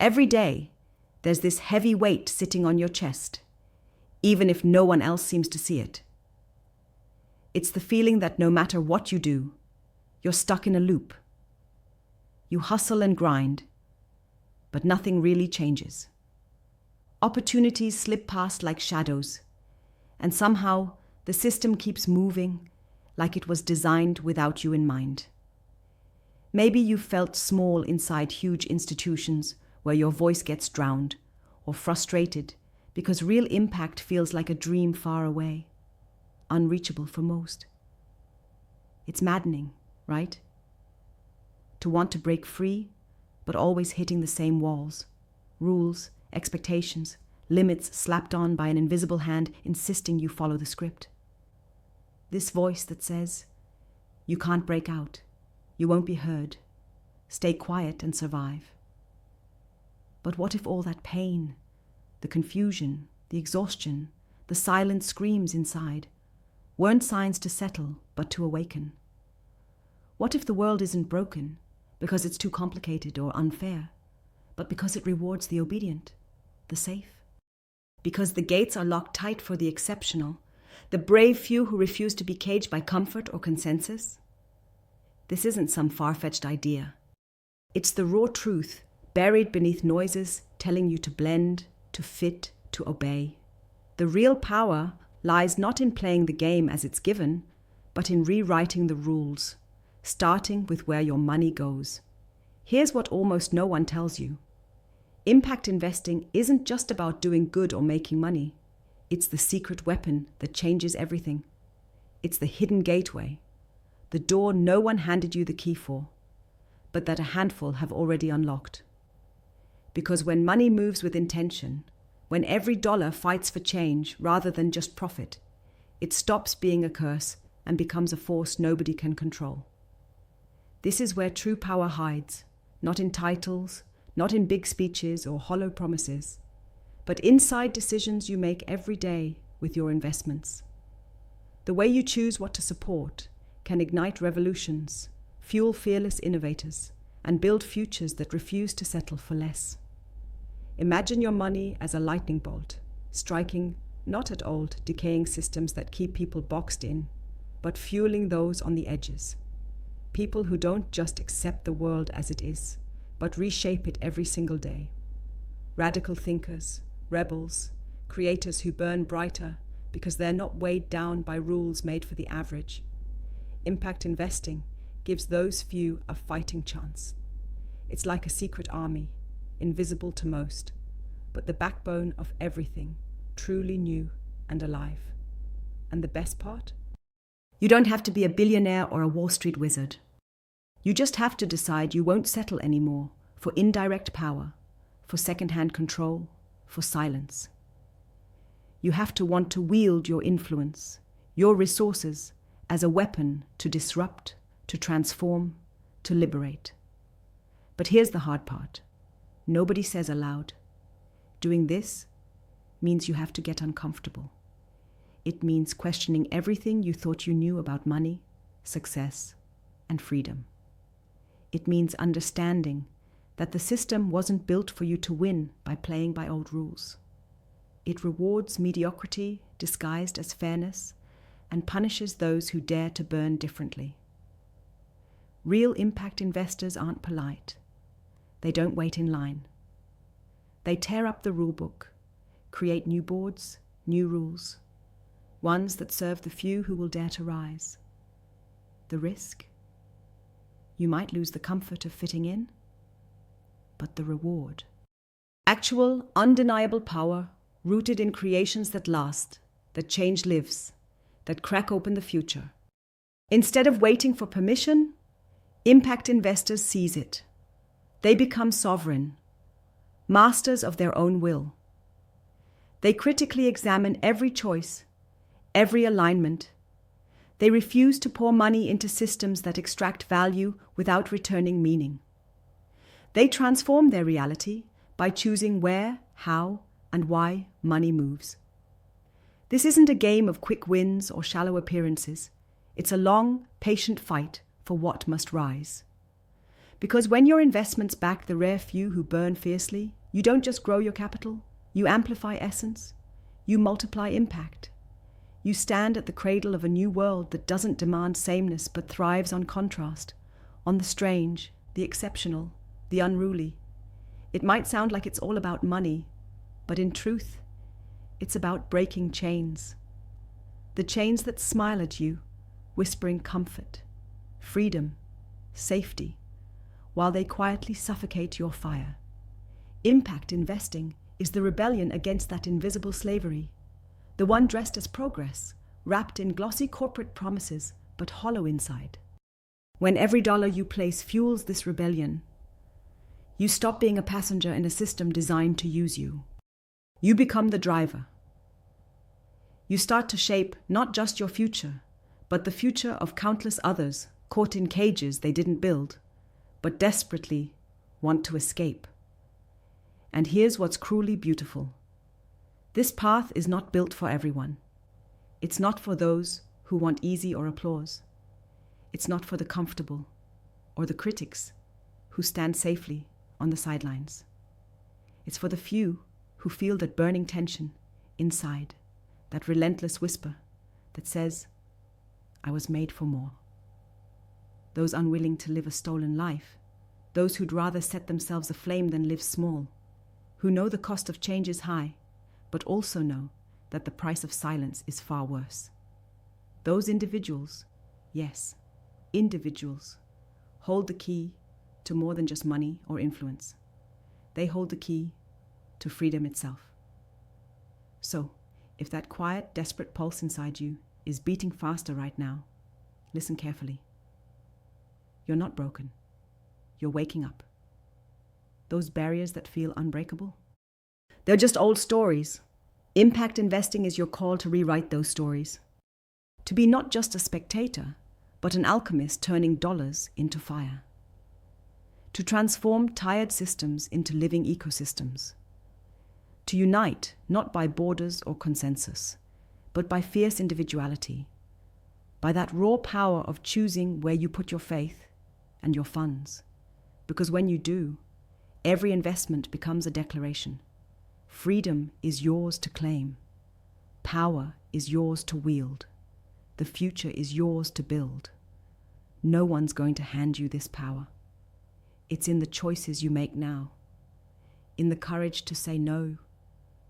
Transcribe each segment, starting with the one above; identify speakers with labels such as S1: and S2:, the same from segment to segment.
S1: Every day, there's this heavy weight sitting on your chest, even if no one else seems to see it. It's the feeling that no matter what you do, you're stuck in a loop. You hustle and grind, but nothing really changes. Opportunities slip past like shadows, and somehow the system keeps moving like it was designed without you in mind. Maybe you felt small inside huge institutions where your voice gets drowned, or frustrated because real impact feels like a dream far away, unreachable for most. It's maddening, right? To want to break free, but always hitting the same walls, rules, expectations, limits slapped on by an invisible hand insisting you follow the script. This voice that says, you can't break out, you won't be heard, stay quiet and survive. But what if all that pain, the confusion, the exhaustion, the silent screams inside, weren't signs to settle but to awaken? What if the world isn't broken because it's too complicated or unfair, but because it rewards the obedient, the safe? Because the gates are locked tight for the exceptional, the brave few who refuse to be caged by comfort or consensus? This isn't some far-fetched idea. It's the raw truth buried beneath noises telling you to blend, to fit, to obey. The real power lies not in playing the game as it's given, but in rewriting the rules, starting with where your money goes. Here's what almost no one tells you. Impact investing isn't just about doing good or making money. It's the secret weapon that changes everything. It's the hidden gateway, the door no one handed you the key for, but that a handful have already unlocked. Because when money moves with intention, when every dollar fights for change rather than just profit, it stops being a curse and becomes a force nobody can control. This is where true power hides, not in titles, not in big speeches or hollow promises, but inside decisions you make every day with your investments. The way you choose what to support can ignite revolutions, fuel fearless innovators, and build futures that refuse to settle for less. Imagine your money as a lightning bolt, striking not at old, decaying systems that keep people boxed in, but fueling those on the edges. People who don't just accept the world as it is, but reshape it every single day. Radical thinkers, rebels, creators who burn brighter because they're not weighed down by rules made for the average. Impact investing gives those few a fighting chance. It's like a secret army, invisible to most, but the backbone of everything, truly new and alive. And the best part? You don't have to be a billionaire or a Wall Street wizard. You just have to decide you won't settle anymore for indirect power, for second-hand control, for silence. You have to want to wield your influence, your resources, as a weapon to disrupt, to transform, to liberate. But here's the hard part. Nobody says aloud. Doing this means you have to get uncomfortable. It means questioning everything you thought you knew about money, success, and freedom. It means understanding that the system wasn't built for you to win by playing by old rules. It rewards mediocrity disguised as fairness and punishes those who dare to burn differently. Real impact investors aren't polite. They don't wait in line. They tear up the rule book, create new boards, new rules, ones that serve the few who will dare to rise. The risk? You might lose the comfort of fitting in, but the reward. Actual, undeniable power rooted in creations that last, that change lives, that crack open the future. Instead of waiting for permission, impact investors seize it. They become sovereign, masters of their own will. They critically examine every choice, every alignment. They refuse to pour money into systems that extract value without returning meaning. They transform their reality by choosing where, how, and why money moves. This isn't a game of quick wins or shallow appearances. It's a long, patient fight for what must rise. Because when your investments back the rare few who burn fiercely, you don't just grow your capital, you amplify essence, you multiply impact. You stand at the cradle of a new world that doesn't demand sameness but thrives on contrast, on the strange, the exceptional, the unruly. It might sound like it's all about money, but in truth, it's about breaking chains. The chains that smile at you, whispering comfort, freedom, safety, while they quietly suffocate your fire. Impact investing is the rebellion against that invisible slavery, the one dressed as progress, wrapped in glossy corporate promises, but hollow inside. When every dollar you place fuels this rebellion, you stop being a passenger in a system designed to use you. You become the driver. You start to shape not just your future, but the future of countless others caught in cages they didn't build, but desperately want to escape. And here's what's cruelly beautiful. This path is not built for everyone. It's not for those who want easy or applause. It's not for the comfortable or the critics who stand safely on the sidelines. It's for the few who feel that burning tension inside, that relentless whisper that says, I was made for more. Those unwilling to live a stolen life, those who'd rather set themselves aflame than live small, who know the cost of change is high, but also know that the price of silence is far worse. Those individuals, yes, individuals, hold the key to more than just money or influence. They hold the key to freedom itself. So, if that quiet, desperate pulse inside you is beating faster right now, listen carefully. You're not broken. You're waking up. Those barriers that feel unbreakable, they're just old stories. Impact investing is your call to rewrite those stories. To be not just a spectator, but an alchemist turning dollars into fire. To transform tired systems into living ecosystems. To unite not by borders or consensus, but by fierce individuality, by that raw power of choosing where you put your faith and your funds. Because when you do, every investment becomes a declaration. Freedom is yours to claim. Power is yours to wield. The future is yours to build. No one's going to hand you this power. It's in the choices you make now, in the courage to say no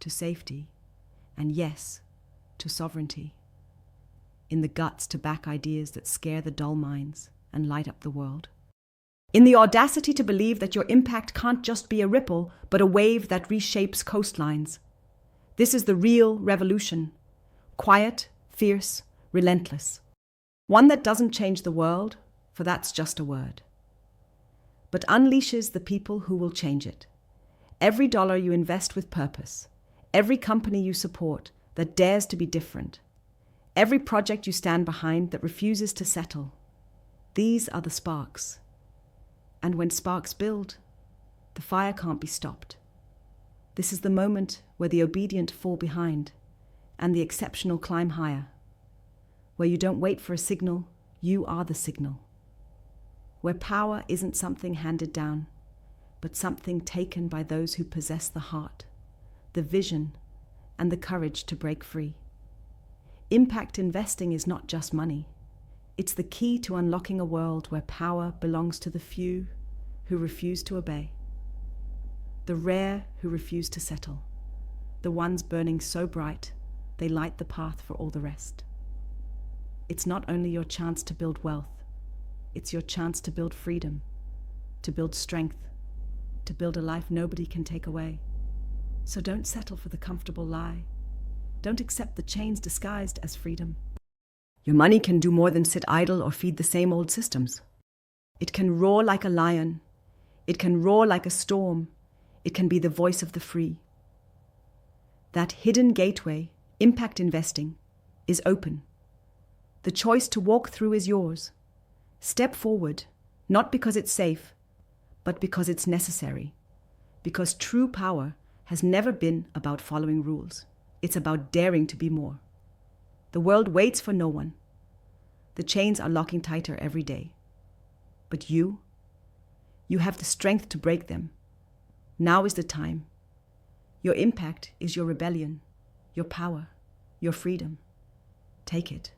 S1: to safety and yes to sovereignty, in the guts to back ideas that scare the dull minds and light up the world, in the audacity to believe that your impact can't just be a ripple, but a wave that reshapes coastlines. This is the real revolution, quiet, fierce, relentless. One that doesn't change the world, for that's just a word, but unleashes the people who will change it. Every dollar you invest with purpose, every company you support that dares to be different, every project you stand behind that refuses to settle, these are the sparks. And when sparks build, the fire can't be stopped. This is the moment where the obedient fall behind and the exceptional climb higher, where you don't wait for a signal, you are the signal. Where power isn't something handed down, but something taken by those who possess the heart, the vision, and the courage to break free. Impact investing is not just money. It's the key to unlocking a world where power belongs to the few who refuse to obey, the rare who refuse to settle, the ones burning so bright they light the path for all the rest. It's not only your chance to build wealth, it's your chance to build freedom, to build strength, to build a life nobody can take away. So don't settle for the comfortable lie. Don't accept the chains disguised as freedom. Your money can do more than sit idle or feed the same old systems. It can roar like a lion. It can roar like a storm. It can be the voice of the free. That hidden gateway, impact investing, is open. The choice to walk through is yours. Step forward, not because it's safe, but because it's necessary. Because true power has never been about following rules. It's about daring to be more. The world waits for no one. The chains are locking tighter every day. But you You have the strength to break them. Now is the time. Your impact is your rebellion, your power, your freedom. Take it.